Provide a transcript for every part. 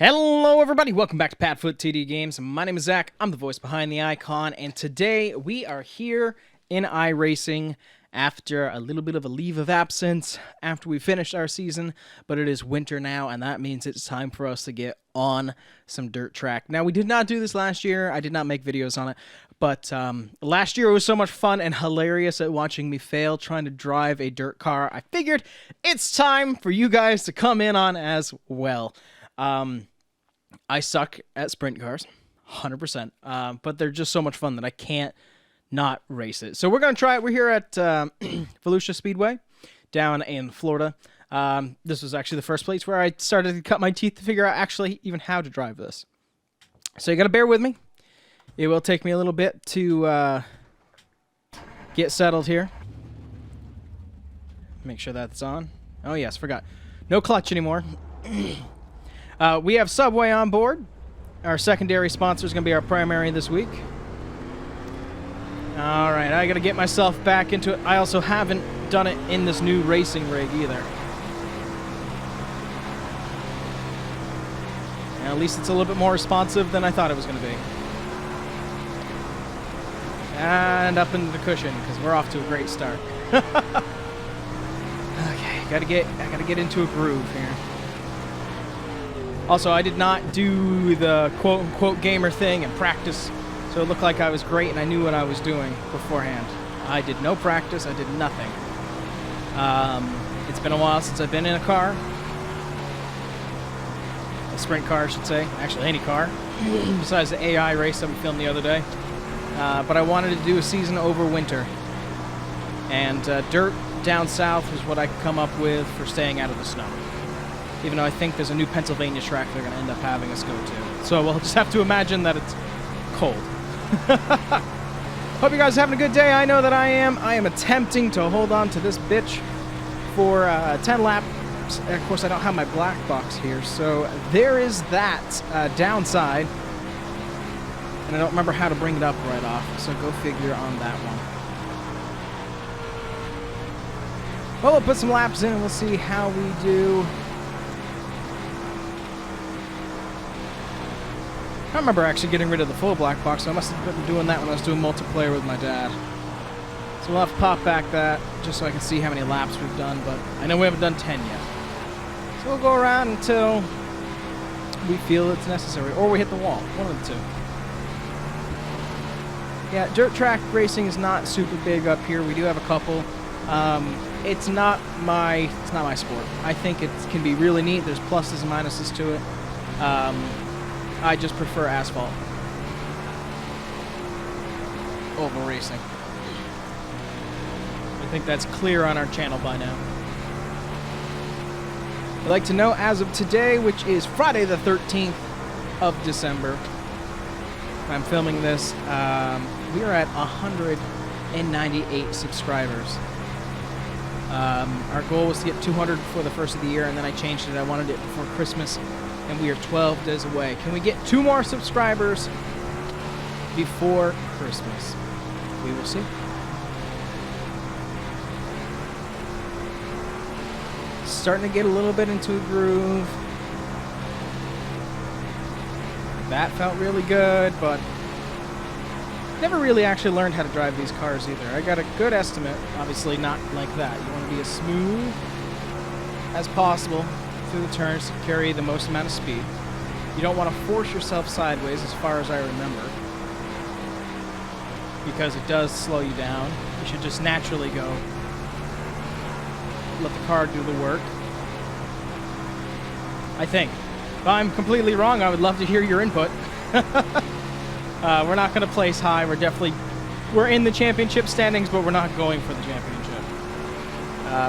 Hello everybody, welcome back to PadfootTD Games. My name is Zach, I'm the voice behind the icon, and today we are here in iRacing after a little bit of a leave of absence after we finished our season, but it is winter now, and that means it's time for us to get on some dirt track. Now, we did not do this last year, I did not make videos on it, but last year it was so much fun and hilarious at watching me fail trying to drive a dirt car. I figured it's time for you guys to come in on as well. I suck at sprint cars, 100%, but they're just so much fun that I can't not race it. So we're going to try it. We're here at Valusia Speedway down in Florida. This was actually the first place where I started to cut my teeth to figure out actually even how to drive this. So you got to bear with me. It will take me a little bit to get settled here. Make sure that's on. Oh yes, forgot. No clutch anymore. We have Subway on board. Our secondary sponsor is going to be our primary this week. Alright, I got to get myself back into it. I also haven't done it in this new racing rig either. And at least it's a little bit more responsive than I thought it was going to be. And up into the cushion, because we're off to a great start. Okay, I gotta get into a groove here. Also, I did not do the quote-unquote gamer thing in practice, so it looked like I was great and I knew what I was doing beforehand. I did no practice, I did nothing. It's been a while since I've been in a car. A sprint car, I should say. Actually, any car. Besides the AI race that we filmed the other day. But I wanted to do a season over winter. And dirt down south was what I could come up with for staying out of the snow. Even though I think there's a new Pennsylvania track they're going to end up having us go to. So we'll just have to imagine that it's cold. Hope you guys are having a good day. I know that I am. I am attempting to hold on to this bitch for 10 laps. Of course, I don't have my black box here, so there is that downside. And I don't remember how to bring it up right off, so go figure on that one. Well, we'll put some laps in and we'll see how we do. I don't remember actually getting rid of the full black box, so I must have been doing that when I was doing multiplayer with my dad. So we'll have to pop back that, just so I can see how many laps we've done, but I know we haven't done 10 yet. So we'll go around until we feel it's necessary, or we hit the wall, one of the two. Yeah, dirt track racing is not super big up here. We do have a couple. It's not my sport. I think it can be really neat. There's pluses and minuses to it. I just prefer asphalt over racing. I think that's clear on our channel by now. I'd like to know, as of today, which is Friday the 13th of December, I'm filming this, we are at 198 subscribers. Our goal was to get 200 before the first of the year, and then I changed it. I wanted it before Christmas. And we are 12 days away. Can we get 2 more subscribers before Christmas? We will see. Starting to get a little bit into a groove. That felt really good, but never really actually learned how to drive these cars either. I got a good estimate, obviously not like that. You want to be as smooth as possible through the turns to carry the most amount of speed. You don't want to force yourself sideways, as far as I remember, because it does slow you down. You should just naturally go. Let the car do the work. I think. If I'm completely wrong, I would love to hear your input. We're not going to place high. We're in the championship standings, but we're not going for the championship.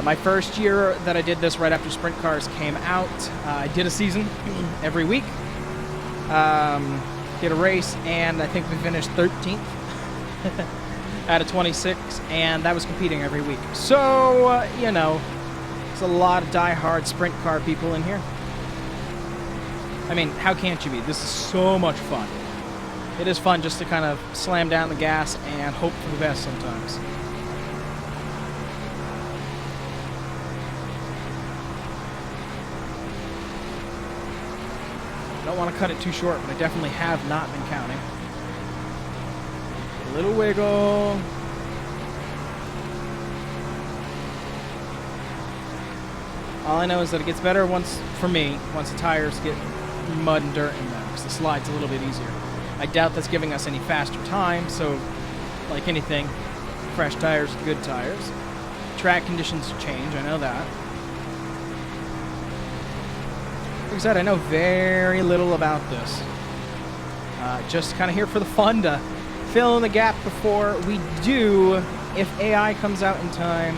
My first year that I did this, right after sprint cars came out, I did a season every week, did a race, and I think we finished 13th out of 26, and that was competing every week. So, you know, there's a lot of die-hard sprint car people in here. I mean, how can't you be? This is so much fun. It is fun just to kind of slam down the gas and hope for the best sometimes. don't want to cut it too short, but I definitely have not been counting. A little wiggle. All I know is that it gets better for me, once the tires get mud and dirt in them, because the slide's a little bit easier. I doubt that's giving us any faster time, so like anything, fresh tires, good tires. Track conditions change, I know that. Like I said, I know very little about this. Just kind of here for the fun to fill in the gap before we do, if AI comes out in time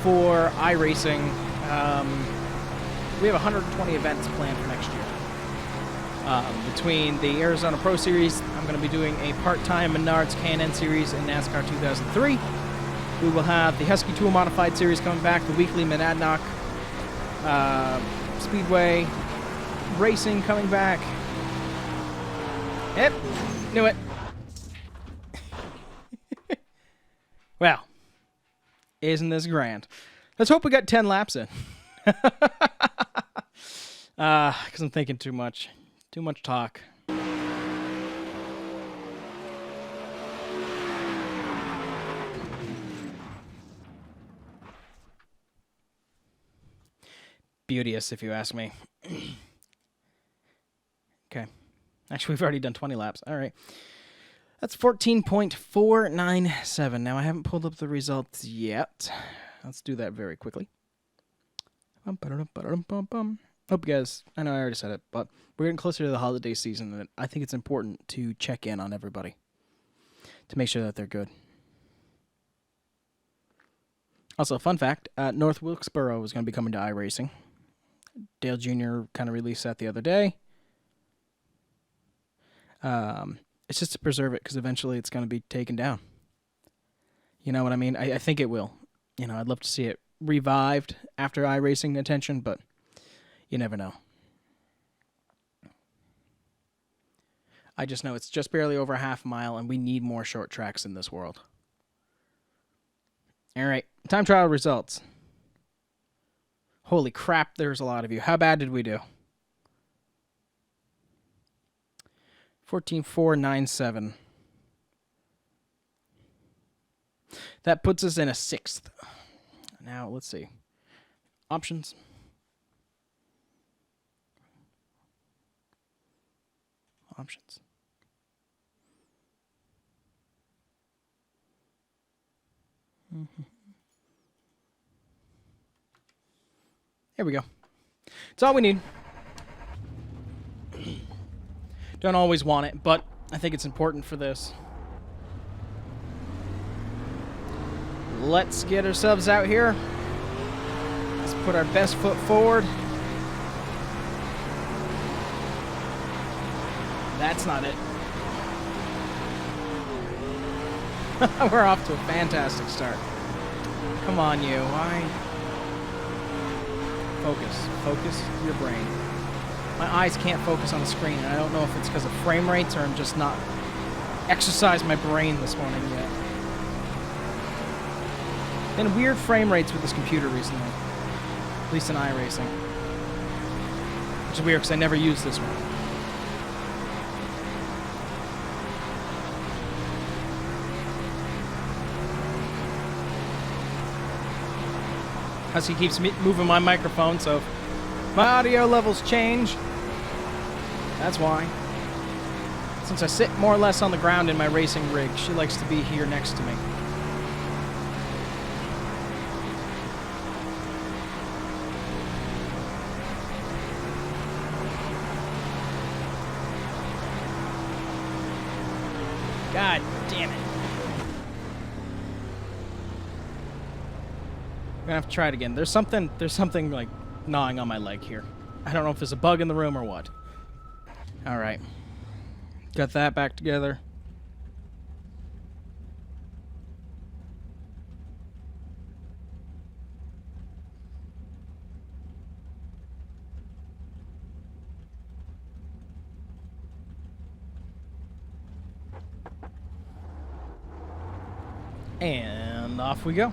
for iRacing. We have 120 events planned for next year. Between the Arizona Pro Series, I'm going to be doing a part-time Menards K&N Series in NASCAR 2003. We will have the Husky Tool Modified Series coming back, the weekly Monadnock Speedway Racing coming back. Yep, knew it. Well, isn't this grand? Let's hope we got 10 laps in. Because I'm thinking too much. Too much talk. Beauteous, if you ask me. Okay. Actually, we've already done 20 laps. All right. That's 14.497. Now, I haven't pulled up the results yet. Let's do that very quickly. Hope you guys, I know I already said it, but we're getting closer to the holiday season, and I think it's important to check in on everybody to make sure that they're good. Also, fun fact, North Wilkesboro is going to be coming to iRacing. Dale Jr. kind of released that the other day. It's just to preserve it, because eventually it's going to be taken down. You know what I mean? I think it will. You know, I'd love to see it revived after iRacing attention, but you never know. I just know it's just barely over a half mile, and we need more short tracks in this world. All right, time trial results. Holy crap, there's a lot of you. How bad did we do? 14.497. That puts us in a 6th. Now, let's see. Options. Options. Here we go. It's all we need. Don't always want it, but I think it's important for this. Let's get ourselves out here. Let's put our best foot forward. That's not it. We're off to a fantastic start. Come on, you. Why? Focus. Focus your brain. My eyes can't focus on the screen, and I don't know if it's because of frame rates or I'm just not exercised my brain this morning yet. Been weird frame rates with this computer recently. At least in iRacing. Which is weird because I never used this one. Husky keeps moving my microphone, so if my audio levels change, that's why. Since I sit more or less on the ground in my racing rig, she likes to be here next to me. God damn it. I'm gonna have to try it again. There's something like gnawing on my leg here. I don't know if there's a bug in the room or what. Alright. Got that back together. And off we go.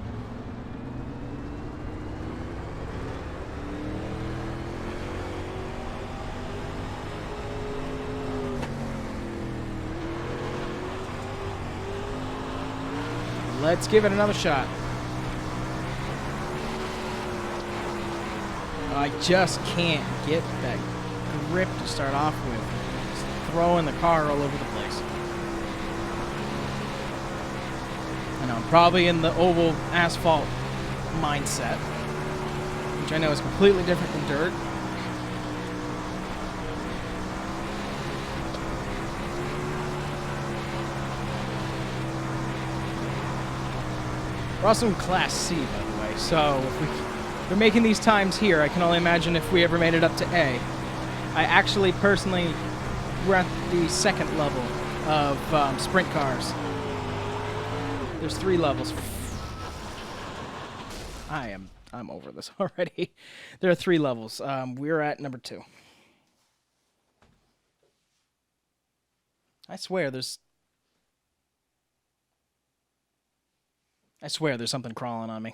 let's give it another shot. I just can't get that grip to start off with. Just throwing the car all over the place. I know, I'm probably in the oval asphalt mindset, which I know is completely different than dirt. We're also in Class C, by the way, so if we're making these times here, I can only imagine if we ever made it up to A. I actually, personally, we're at the second level of sprint cars. There's 3 levels. I'm over this already. There are 3 levels. We're at number 2. I swear there's something crawling on me.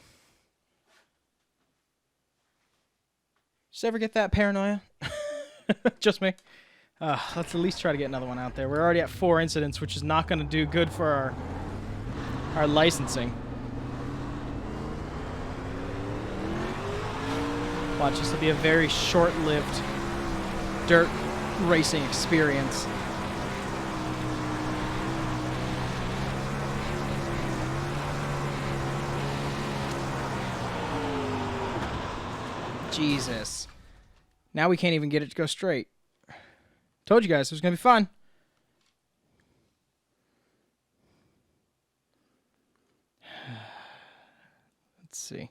Just ever get that paranoia? Just me? Let's at least try to get another one out there. We're already at 4 incidents, which is not going to do good for our licensing. Watch, this will be a very short-lived dirt racing experience. Jesus. Now we can't even get it to go straight. Told you guys it was going to be fun. Let's see.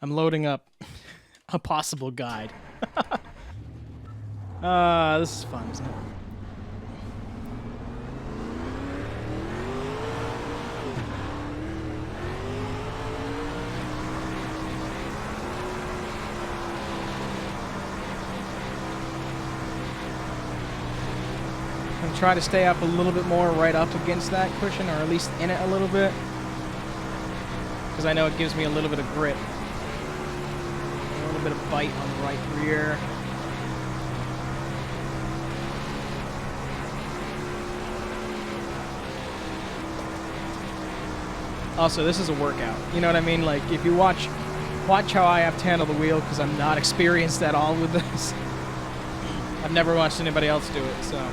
I'm loading up a possible guide. This is fun, isn't it? I'm trying to stay up a little bit more right up against that cushion, or at least in it a little bit, because I know it gives me a little bit of grip. A little bit of bite on the right rear. Also, this is a workout. You know what I mean? Like, if you watch how I have to handle the wheel, because I'm not experienced at all with this. I've never watched anybody else do it, so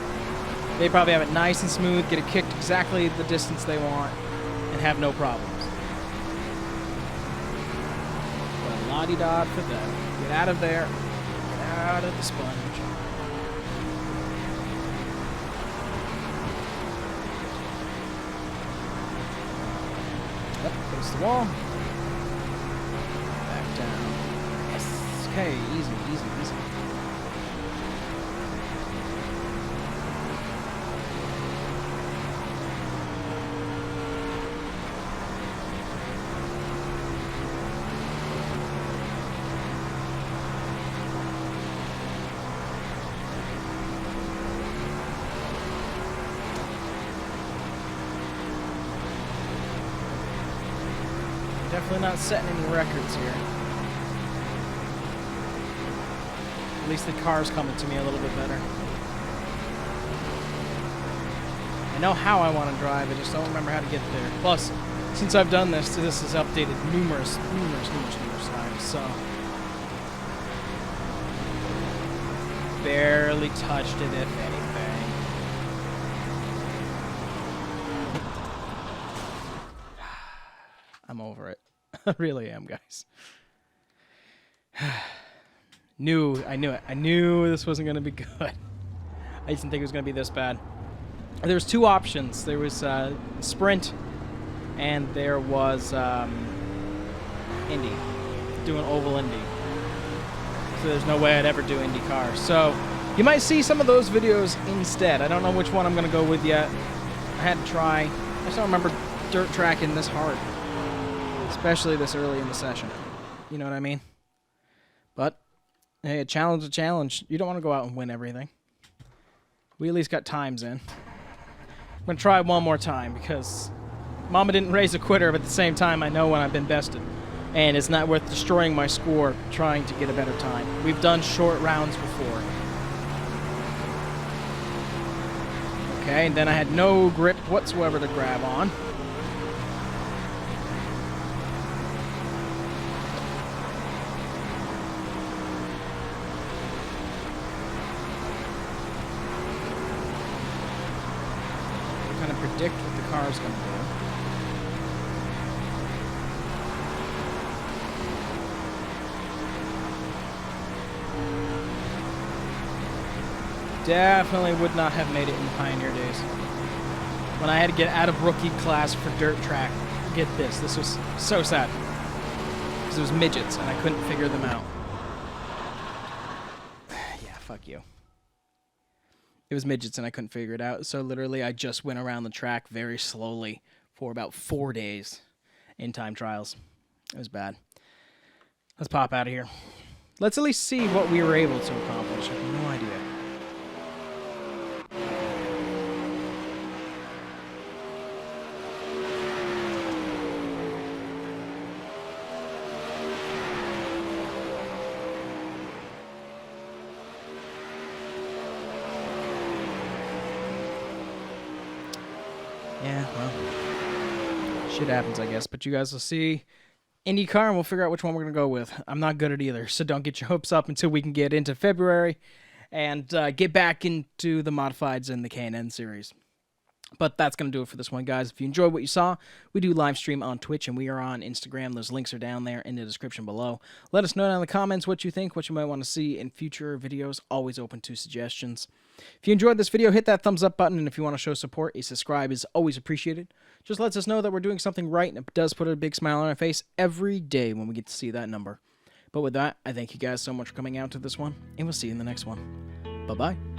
they probably have it nice and smooth, get it kicked exactly the distance they want, and have no problems. But la-di-da for them. Get out of there. Get out of the sponge. Up against the wall. Back down. Yes. Okay, easy, easy, easy. Definitely not setting any records here. At least the car's coming to me a little bit better. I know how I want to drive, I just don't remember how to get there. Plus, since I've done this is updated numerous times, so. Barely touched it, if anything. I'm over it. I really am, guys. I knew it. I knew this wasn't going to be good. I didn't think it was going to be this bad. There was 2 options. There was sprint, and there was Indy. Doing oval Indy. So there's no way I'd ever do Indy cars. So you might see some of those videos instead. I don't know which one I'm going to go with yet. I had to try. I just don't remember dirt tracking this hard. Especially this early in the session. You know what I mean? But, hey, a challenge is a challenge. You don't want to go out and win everything. We at least got times in. I'm going to try one more time because Mama didn't raise a quitter, but at the same time, I know when I've been bested. And it's not worth destroying my score trying to get a better time. We've done short rounds before. Okay, and then I had no grip whatsoever to grab on. Kind of predict what the car is going to do. Definitely would not have made it in the Pioneer days. When I had to get out of rookie class for dirt track, get this was so sad. Because it was midgets and I couldn't figure them out. Yeah, fuck you. It was midgets and I couldn't figure it out. So literally I just went around the track very slowly for about 4 days in time trials. It was bad. Let's pop out of here. Let's at least see what we were able to accomplish. I have no idea. Yeah, well, shit happens, I guess. But you guys will see IndyCar, and we'll figure out which one we're going to go with. I'm not good at either, so don't get your hopes up until we can get into February and get back into the modifieds and the K&N series. But that's going to do it for this one, guys. If you enjoyed what you saw, we do live stream on Twitch, and we are on Instagram. Those links are down there in the description below. Let us know down in the comments what you think, what you might want to see in future videos. Always open to suggestions. If you enjoyed this video, hit that thumbs up button, and if you want to show support, a subscribe is always appreciated. Just lets us know that we're doing something right, and it does put a big smile on our face every day when we get to see that number. But with that, I thank you guys so much for coming out to this one, and we'll see you in the next one. Bye-bye.